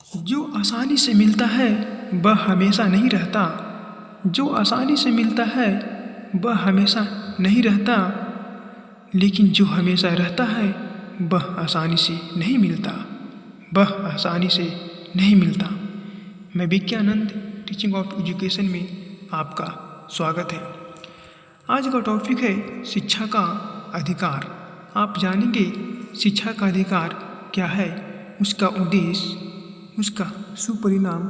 जो आसानी से मिलता है वह हमेशा नहीं रहता। जो आसानी से मिलता है वह हमेशा नहीं रहता, लेकिन जो हमेशा रहता है वह आसानी से नहीं मिलता। वह आसानी से नहीं मिलता। मैं विज्ञानंद टीचिंग ऑफ एजुकेशन में आपका स्वागत है। आज का टॉपिक है शिक्षा का अधिकार। आप जानेंगे शिक्षा का अधिकार क्या है, उसका उद्देश्य, उसका सुपरिणाम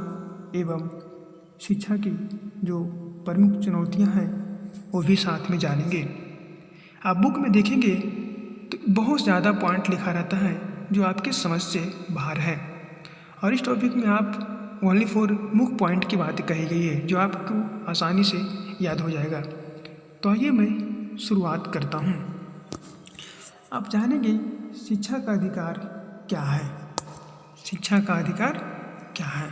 एवं शिक्षा की जो प्रमुख चुनौतियां हैं वो भी साथ में जानेंगे। आप बुक में देखेंगे तो बहुत ज़्यादा पॉइंट लिखा रहता है जो आपके समझ से बाहर है, और इस टॉपिक में आप ओनली फॉर मुख्य पॉइंट की बात कही गई है जो आपको आसानी से याद हो जाएगा। तो आइए मैं शुरुआत करता हूँ। आप जानेंगे शिक्षा का अधिकार क्या है। शिक्षा का अधिकार क्या है?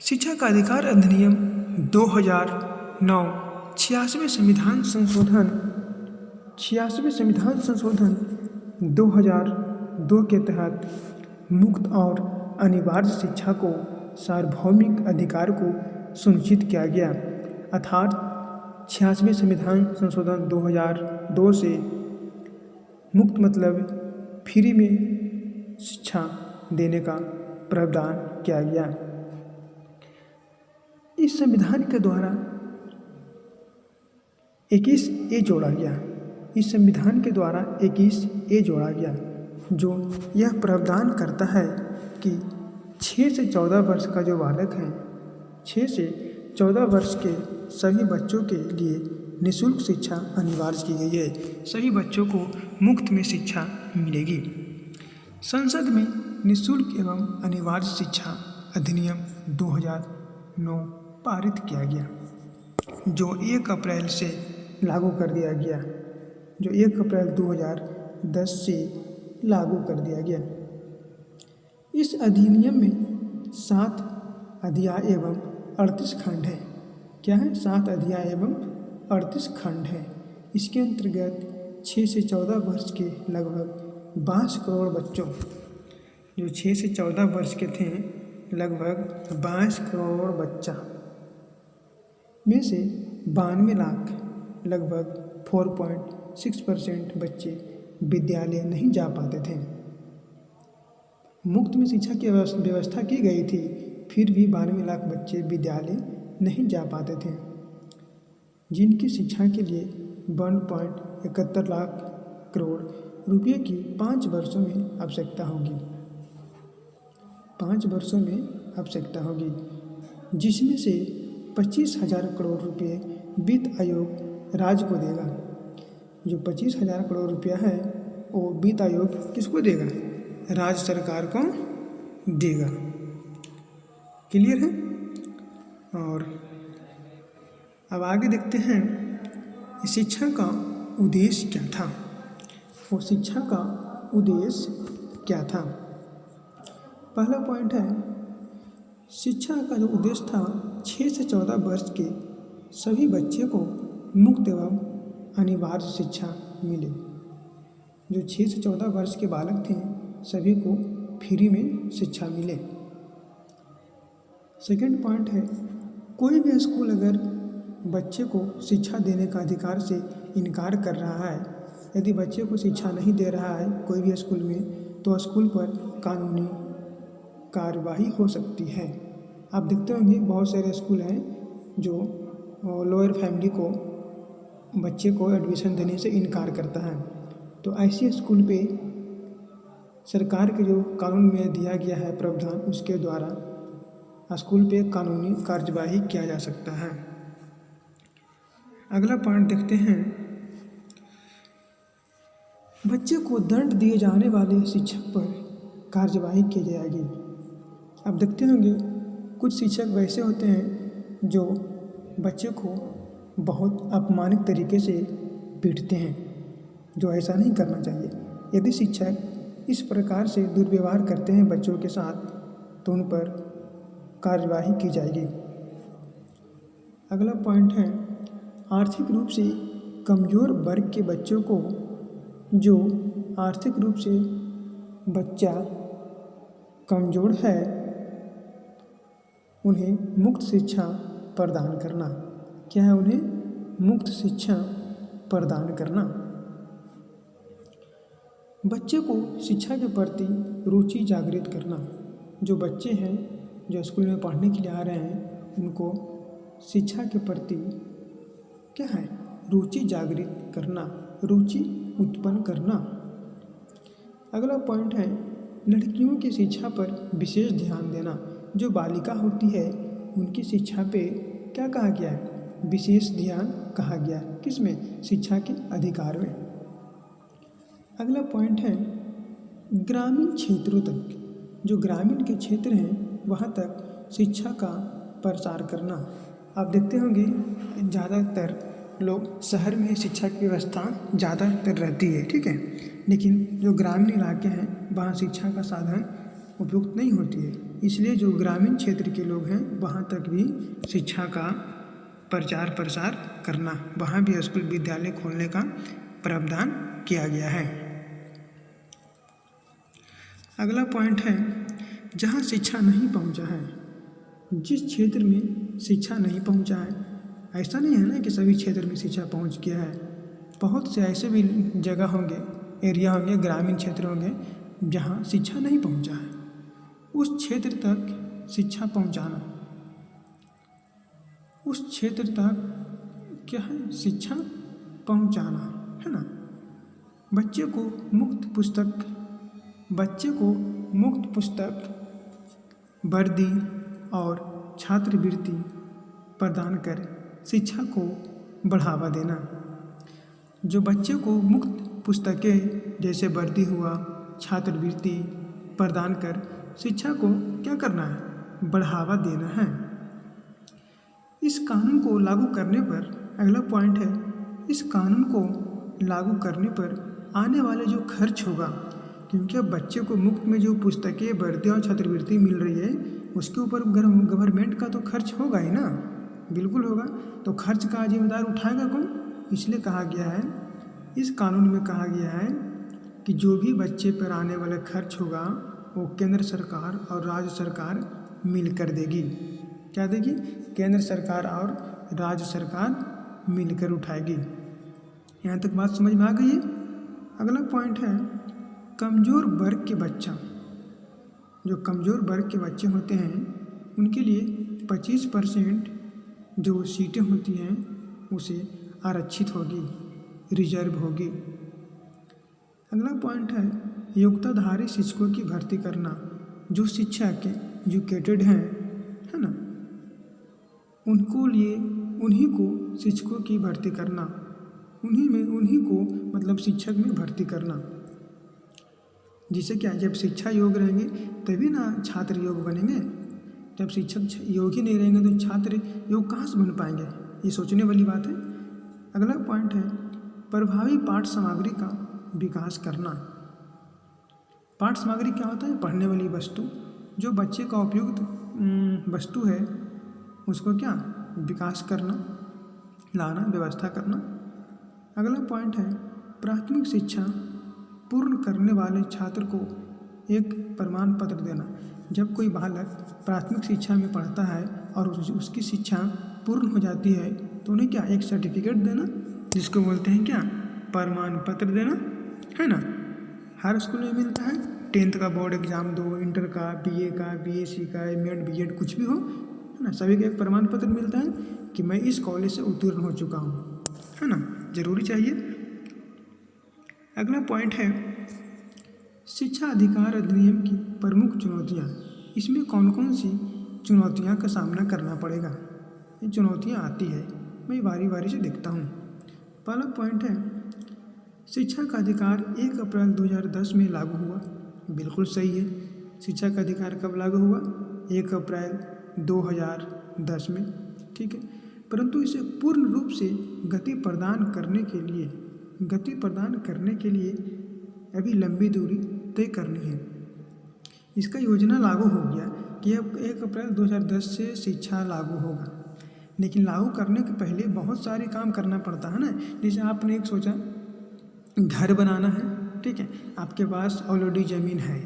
शिक्षा का अधिकार अधिनियम 2009 86वें संविधान संशोधन 2002 के तहत मुक्त और अनिवार्य शिक्षा को सार्वभौमिक अधिकार को सुनिश्चित किया गया। अर्थात 86वें संविधान संशोधन 2002 से मुक्त मतलब फ्री में शिक्षा देने का प्रावधान किया गया। इस संविधान के द्वारा 21A जोड़ा गया। इस संविधान के द्वारा 21A जोड़ा गया जो यह प्रावधान करता है कि 6 से 14 वर्ष का जो बालक है, 6 से 14 वर्ष के सभी बच्चों के लिए निःशुल्क शिक्षा अनिवार्य की गई है। सभी बच्चों को मुफ्त में शिक्षा मिलेगी। संसद में निःशुल्क एवं अनिवार्य शिक्षा अधिनियम 2009 पारित किया गया जो 1 अप्रैल से लागू कर दिया गया, जो 1 अप्रैल 2010 से लागू कर दिया गया। इस अधिनियम में 7 अध्याय एवं 38 खंड है। क्या है? 7 अध्याय एवं 38 खंड है। इसके अंतर्गत 6 से 14 वर्ष के लगभग 22 करोड़ बच्चों, जो 6 से 14 वर्ष के थे, लगभग 22 करोड़ बच्चा में से 92 लाख लगभग 4.6% बच्चे विद्यालय नहीं जा पाते थे। मुफ्त में शिक्षा की व्यवस्था की गई थी, फिर भी 92 लाख बच्चे विद्यालय नहीं जा पाते थे, जिनकी शिक्षा के लिए 1.71 लाख करोड़ रुपये की 5 वर्षों में आवश्यकता होगी। 5 वर्षों में आवश्यकता होगी, जिसमें से 25,000 करोड़ रुपये वित्त आयोग राज्य को देगा। जो 25,000 करोड़ रुपया है वो वित्त आयोग किसको देगा? राज्य सरकार को देगा। क्लियर है? और अब आगे देखते हैं शिक्षा का उद्देश्य क्या था। वो शिक्षा का उद्देश्य क्या था? पहला पॉइंट है, शिक्षा का जो उद्देश्य था 6 से 14 वर्ष के सभी बच्चे को मुक्त एवं अनिवार्य शिक्षा मिले। जो 6 से 14 वर्ष के बालक थे सभी को फ्री में शिक्षा मिले। सेकंड पॉइंट है, कोई भी स्कूल अगर बच्चे को शिक्षा देने का अधिकार से इनकार कर रहा है, यदि बच्चे को शिक्षा नहीं दे रहा है कोई भी स्कूल में, तो स्कूल पर कानूनी कार्यवाही हो सकती है। आप देखते होंगे बहुत सारे स्कूल हैं जो लोअर फैमिली को बच्चे को एडमिशन देने से इनकार करता है, तो ऐसे स्कूल पे सरकार के जो कानून में दिया गया है प्रावधान, उसके द्वारा स्कूल पे कानूनी कार्यवाही किया जा सकता है। अगला पॉइंट देखते हैं, बच्चे को दंड दिए जाने वाले शिक्षक पर कार्यवाही की जाएगी। आप देखते होंगे कुछ शिक्षक वैसे होते हैं जो बच्चे को बहुत अपमानित तरीके से पीटते हैं, जो ऐसा नहीं करना चाहिए। यदि शिक्षक इस प्रकार से दुर्व्यवहार करते हैं बच्चों के साथ तो उन पर कार्यवाही की जाएगी। अगला पॉइंट है, आर्थिक रूप से कमज़ोर वर्ग के बच्चों को, जो आर्थिक रूप से बच्चा कमज़ोर है उन्हें मुक्त शिक्षा प्रदान करना। क्या है? उन्हें मुक्त शिक्षा प्रदान करना। बच्चे को शिक्षा के प्रति रुचि जागृत करना। जो बच्चे हैं जो स्कूल में पढ़ने के लिए आ रहे हैं उनको शिक्षा के प्रति क्या है? रुचि जागृत करना, रुचि उत्पन्न करना। अगला पॉइंट है लड़कियों की शिक्षा पर विशेष ध्यान देना। जो बालिका होती है उनकी शिक्षा पे क्या कहा गया है? विशेष ध्यान कहा गया है। किसमें? शिक्षा के अधिकार में। अगला पॉइंट है ग्रामीण क्षेत्रों तक, जो ग्रामीण के क्षेत्र हैं वहाँ तक शिक्षा का प्रसार करना। आप देखते होंगे ज़्यादातर लोग शहर में शिक्षा की व्यवस्था ज़्यादातर रहती है, ठीक है, लेकिन जो ग्रामीण इलाके हैं वहाँ शिक्षा का साधन उपयुक्त नहीं होती है। इसलिए जो ग्रामीण क्षेत्र के लोग हैं वहाँ तक भी शिक्षा का प्रचार प्रसार करना, वहाँ भी स्कूल विद्यालय खोलने का प्रावधान किया गया है। अगला पॉइंट है जहाँ शिक्षा नहीं पहुँचा है। जिस क्षेत्र में शिक्षा नहीं पहुँचा है, ऐसा नहीं है ना कि सभी क्षेत्र में शिक्षा पहुँच गया है। बहुत से ऐसे भी जगह होंगे, एरिया होंगे, ग्रामीण क्षेत्र होंगे जहाँ शिक्षा नहीं पहुँचा है। उस क्षेत्र तक शिक्षा पहुँचाना, उस क्षेत्र तक क्या है? शिक्षा पहुँचाना, है ना। बच्चे को मुक्त पुस्तक, वर्दी और छात्रवृत्ति प्रदान कर शिक्षा को बढ़ावा देना। जो बच्चे को मुक्त पुस्तकें जैसे वर्दी हुआ, छात्रवृत्ति प्रदान कर शिक्षा को क्या करना है? बढ़ावा देना है। इस कानून को लागू करने पर, अगला पॉइंट है, इस कानून को लागू करने पर आने वाले जो खर्च होगा, क्योंकि अब बच्चे को मुफ्त में जो पुस्तकें, वर्दी और छात्रवृत्ति मिल रही है उसके ऊपर गवर्नमेंट का तो खर्च होगा ही ना, बिल्कुल होगा। तो खर्च का जिम्मेदार उठाएगा कौन? इसलिए कहा गया है, इस कानून में कहा गया है कि जो भी बच्चे पर आने वाला खर्च होगा वो केंद्र सरकार और राज्य सरकार मिलकर देगी। क्या देगी? केंद्र सरकार और राज्य सरकार मिलकर उठाएगी। यहाँ तक बात समझ में आ गई है। अगला पॉइंट है कमज़ोर वर्ग के बच्चा, जो कमज़ोर वर्ग के बच्चे होते हैं उनके लिए 25% जो सीटें होती हैं उसे आरक्षित होगी, रिजर्व होगी। अगला पॉइंट है योग्यताधारी शिक्षकों की भर्ती करना। जो शिक्षा के एजुकेटेड हैं, है ना, उन्हीं को शिक्षकों की भर्ती करना, उन्हीं को मतलब शिक्षक में भर्ती करना। जिससे क्या, जब शिक्षा योग रहेंगे तभी ना छात्र योग बनेंगे। जब शिक्षक योग ही नहीं रहेंगे तो छात्र योग कहाँ से बन पाएंगे? ये सोचने वाली बात है। अगला पॉइंट है प्रभावी पाठ सामग्री का विकास करना। पाठ सामग्री क्या होता है? पढ़ने वाली वस्तु, जो बच्चे का उपयुक्त वस्तु है उसको क्या विकास करना, लाना, व्यवस्था करना। अगला पॉइंट है प्राथमिक शिक्षा पूर्ण करने वाले छात्र को एक प्रमाण पत्र देना। जब कोई बालक प्राथमिक शिक्षा में पढ़ता है और उसकी शिक्षा पूर्ण हो जाती है तो उन्हें क्या एक सर्टिफिकेट देना, जिसको बोलते हैं क्या प्रमाण पत्र देना, है ना। हर स्कूल में मिलता है। 10th का बोर्ड एग्जाम दो, इंटर का, बीए का, बीएससी का, एमएड, बीएड कुछ भी हो, है ना, सभी का एक प्रमाण पत्र मिलता है कि मैं इस कॉलेज से उत्तीर्ण हो चुका हूँ, है ना, जरूरी चाहिए। अगला पॉइंट है शिक्षा अधिकार अधिनियम की प्रमुख चुनौतियाँ। इसमें कौन कौन सी चुनौतियाँ का सामना करना पड़ेगा? ये चुनौतियाँ आती है, मैं बारी बारी से देखता हूँ। पहला पॉइंट है शिक्षा का अधिकार 1 अप्रैल 2010 में लागू हुआ। बिल्कुल सही है। शिक्षा का अधिकार कब लागू हुआ? 1 अप्रैल 2010 में, ठीक है। परंतु इसे पूर्ण रूप से गति प्रदान करने के लिए अभी लंबी दूरी तय करनी है। इसका योजना लागू हो गया कि अब 1 अप्रैल 2010 से शिक्षा लागू होगा, लेकिन लागू करने के पहले बहुत सारे काम करना पड़ता है ना। जैसे आपने एक सोचा घर बनाना है, ठीक है, आपके पास ऑलरेडी ज़मीन है,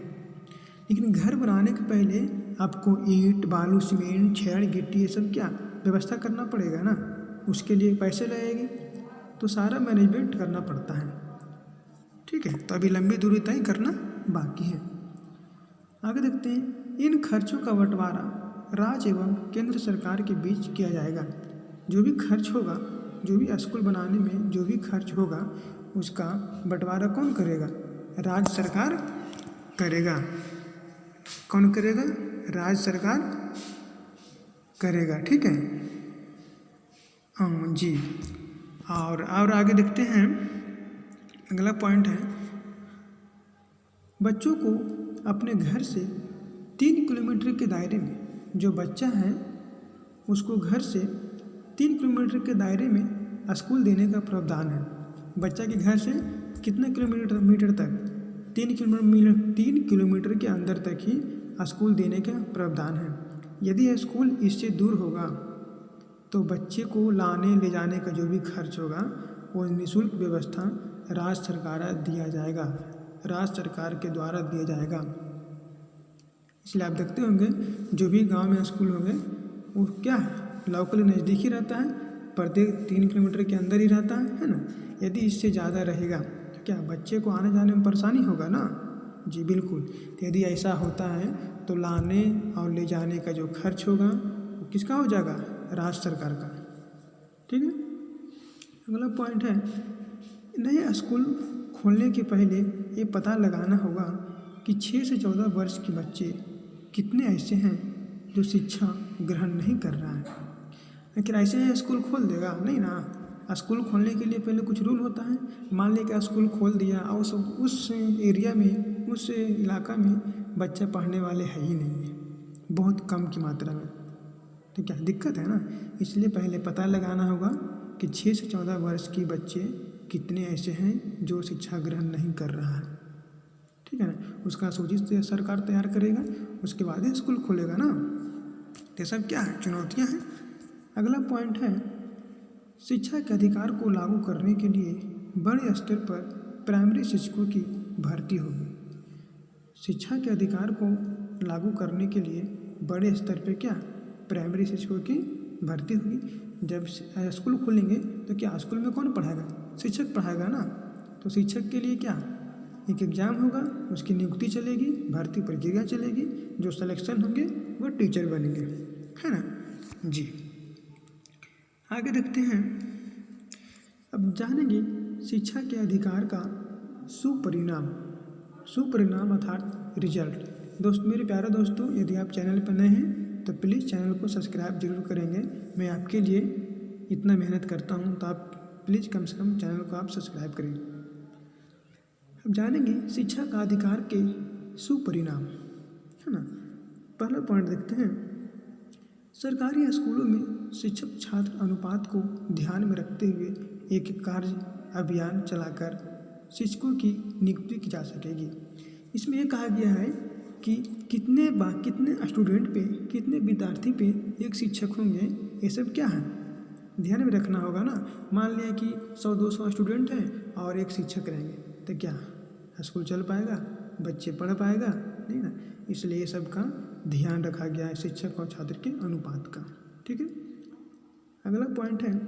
लेकिन घर बनाने के पहले आपको ईंट, बालू, सीमेंट, छड़, गिट्टी ये सब क्या व्यवस्था करना पड़ेगा ना, उसके लिए पैसे लगेंगे, तो सारा मैनेजमेंट करना पड़ता है। ठीक है, तो अभी लंबी दूरी तय करना बाकी है। आगे देखते हैं, इन खर्चों का बंटवारा राज्य एवं केंद्र सरकार के बीच किया जाएगा। जो भी खर्च होगा, जो भी स्कूल बनाने में जो भी खर्च होगा, उसका बंटवारा कौन करेगा? राज्य सरकार करेगा। कौन करेगा? राज्य सरकार करेगा। ठीक है, हाँ जी। और आगे देखते हैं, अगला पॉइंट है, बच्चों को अपने घर से 3 किलोमीटर के दायरे में, जो बच्चा है उसको घर से 3 किलोमीटर के दायरे में स्कूल देने का प्रावधान है। बच्चा के घर से कितने किलोमीटर तक? 3 किलोमीटर के अंदर तक ही स्कूल देने का प्रावधान है। यदि स्कूल इससे दूर होगा तो बच्चे को लाने ले जाने का जो भी खर्च होगा वो निःशुल्क व्यवस्था राज्य सरकार के द्वारा दिया जाएगा। इसलिए आप देखते होंगे जो भी गांव में स्कूल होंगे वो क्या है, लोकल नज़दीक ही रहता है, प्रत्येक 3 किलोमीटर के अंदर ही रहता है ना। यदि इससे ज़्यादा रहेगा तो क्या बच्चे को आने जाने में परेशानी होगा ना? जी बिल्कुल। तो यदि ऐसा होता है तो लाने और ले जाने का जो खर्च होगा वो किसका हो जाएगा? राज्य सरकार का। ठीक है, अगला पॉइंट है, नए स्कूल खोलने के पहले ये पता लगाना होगा कि 6 से 14 वर्ष के बच्चे कितने ऐसे हैं जो शिक्षा ग्रहण नहीं कर रहा है। लेकिन ऐसे स्कूल खोल देगा नहीं ना। स्कूल खोलने के लिए पहले कुछ रूल होता है। मान लिया कि स्कूल खोल दिया और उस एरिया में, उस इलाका में बच्चे पढ़ने वाले है ही नहीं है, बहुत कम की मात्रा में, तो क्या दिक्कत है ना। इसलिए पहले पता लगाना होगा कि 6 से 14 वर्ष के बच्चे कितने ऐसे हैं जो शिक्षा ग्रहण नहीं कर रहा है। ठीक है ना, उसका सूची सरकार तैयार करेगा, उसके बाद ही स्कूल खोलेगा ना। ये सब क्या है? चुनौतियाँ हैं। अगला पॉइंट है, शिक्षा के अधिकार को लागू करने के लिए बड़े स्तर पर प्राइमरी शिक्षकों की भर्ती होगी। शिक्षा के अधिकार को लागू करने के लिए बड़े स्तर पर क्या प्राइमरी शिक्षकों की भर्ती होगी। जब स्कूल खोलेंगे तो क्या स्कूल में कौन पढ़ाएगा? शिक्षक पढ़ाएगा ना। तो शिक्षक के लिए क्या एक एग्ज़ाम होगा, उसकी नियुक्ति चलेगी, भर्ती प्रक्रिया चलेगी, जो सिलेक्शन होंगे वो टीचर बनेंगे, है ना जी। आगे देखते हैं, अब जानेंगे शिक्षा के अधिकार का सुपरिणाम अर्थात रिजल्ट। मेरे प्यारे दोस्तों, यदि आप चैनल पर नए हैं तो प्लीज़ चैनल को सब्सक्राइब जरूर करेंगे। मैं आपके लिए इतना मेहनत करता हूँ, तो आप प्लीज़ कम से कम चैनल को आप सब्सक्राइब करें। अब जानेंगे शिक्षा का अधिकार के सुपरिणाम, है ना। पहला पॉइंट देखते हैं, सरकारी स्कूलों में शिक्षक छात्र अनुपात को ध्यान में रखते हुए एक कार्य अभियान चलाकर शिक्षकों की नियुक्ति की जा सकेगी। इसमें यह कहा गया है कि कितने स्टूडेंट पे, कितने विद्यार्थी पे एक शिक्षक होंगे, ये सब क्या है ध्यान में रखना होगा ना। मान लिया कि 100-200 स्टूडेंट हैं और एक शिक्षक रहेंगे, तो क्या स्कूल चल पाएगा? बच्चे पढ़ पाएगा नहीं ना। इसलिए ये सब का ध्यान रखा गया है, शिक्षक और छात्र के अनुपात का। ठीक है, अगला पॉइंट है,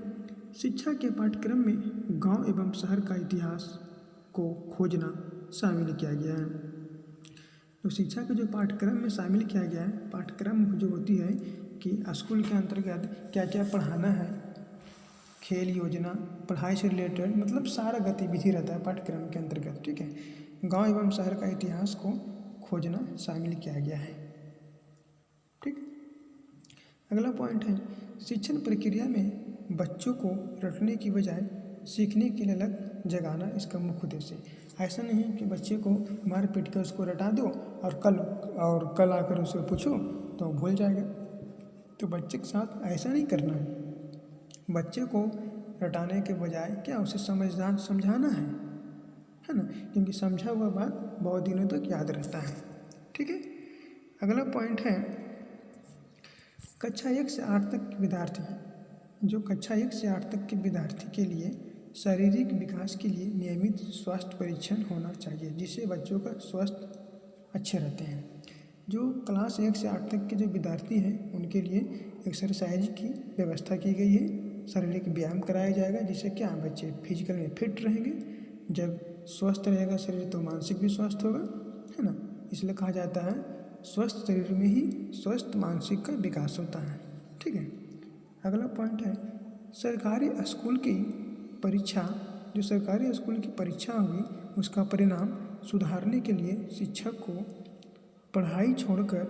शिक्षा के पाठ्यक्रम में गांव एवं शहर का इतिहास को खोजना शामिल किया गया है। तो शिक्षा के जो पाठ्यक्रम में शामिल किया गया है, पाठ्यक्रम जो होती है कि स्कूल के अंतर्गत क्या क्या पढ़ाना है, खेल योजना, पढ़ाई से रिलेटेड, मतलब सारा गतिविधि रहता है पाठ्यक्रम के अंतर्गत। ठीक है, गांव एवं शहर का इतिहास को खोजना शामिल किया गया है। ठीक, अगला पॉइंट है, शिक्षण प्रक्रिया में बच्चों को रटने की बजाय सीखने के लिए अलग जगाना इसका मुख्य उद्देश्य है। ऐसा नहीं कि बच्चे को मार पीट कर उसको रटा दो और कल आकर उससे पूछो तो भूल जाएगा। तो बच्चे के साथ ऐसा नहीं करना है। बच्चे को रटाने के बजाय क्या उसे समझाना है ना, क्योंकि समझा हुआ बात बहुत दिनों तक याद रहता है। ठीक है, अगला पॉइंट है, कक्षा 1 से 8 तक के विद्यार्थी, जो कक्षा 1 से 8 तक के विद्यार्थी के लिए शारीरिक विकास के लिए नियमित स्वास्थ्य परीक्षण होना चाहिए, जिससे बच्चों का स्वास्थ्य अच्छे रहते हैं। जो क्लास 1 से 8 तक के जो विद्यार्थी हैं उनके लिए एक्सरसाइज की व्यवस्था की गई है। शारीरिक व्यायाम कराया जाएगा, जिससे क्या बच्चे फिजिकल में फिट रहेंगे। जब स्वस्थ रहेगा शरीर तो मानसिक भी स्वस्थ होगा, है ना। इसलिए कहा जाता है स्वस्थ शरीर में ही स्वस्थ मानसिक का विकास होता है। ठीक है। अगला पॉइंट है सरकारी स्कूल की परीक्षा। जो सरकारी स्कूल की परीक्षा होगी उसका परिणाम सुधारने के लिए शिक्षक को पढ़ाई छोड़कर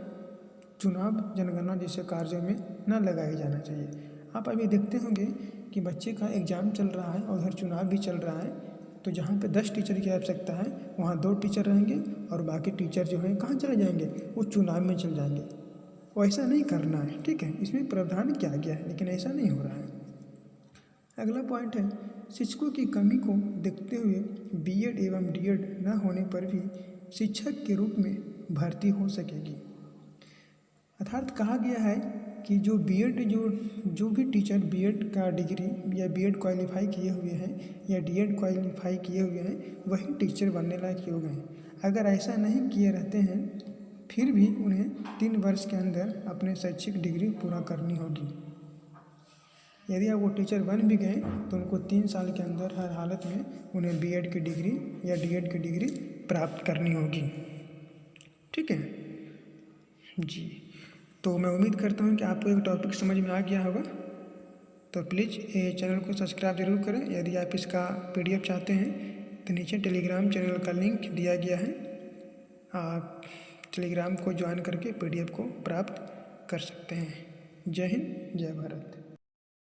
चुनाव जनगणना जैसे कार्यों में न लगाया जाना चाहिए। आप अभी देखते होंगे कि बच्चे का एग्ज़ाम चल रहा है और उधर चुनाव भी चल रहा है, तो जहाँ पे 10 टीचर की आवश्यकता है वहाँ 2 टीचर रहेंगे और बाकी टीचर जो हैं कहाँ चले जाएंगे, वो चुनाव में चले जाएंगे। वैसा नहीं करना है, ठीक है। इसमें प्रावधान किया गया है लेकिन ऐसा नहीं हो रहा है। अगला पॉइंट है शिक्षकों की कमी को देखते हुए बीएड एवं डीएड न होने पर भी शिक्षक के रूप में भर्ती हो सकेगी। अर्थात कहा गया है कि जो बीएड जो भी टीचर बीएड का डिग्री या बीएड क्वालिफाई किए हुए हैं या डीएड क्वालिफाई किए हुए हैं वही टीचर बनने लायक योग हैं। अगर ऐसा नहीं किए रहते हैं फिर भी उन्हें 3 वर्ष के अंदर अपने शैक्षिक डिग्री पूरा करनी होगी। यदि आप वो टीचर बन भी गए तो उनको 3 साल के अंदर हर हालत में उन्हें बीएड की डिग्री या डीएड की डिग्री प्राप्त करनी होगी। ठीक है जी। तो मैं उम्मीद करता हूँ कि आपको एक टॉपिक समझ में आ गया होगा। तो प्लीज़ ये चैनल को सब्सक्राइब जरूर करें। यदि आप इसका पीडीएफ चाहते हैं तो नीचे टेलीग्राम चैनल का लिंक दिया गया है, आप टेलीग्राम को ज्वाइन करके पीडीएफ को प्राप्त कर सकते हैं। जय हिंद, जय भारत।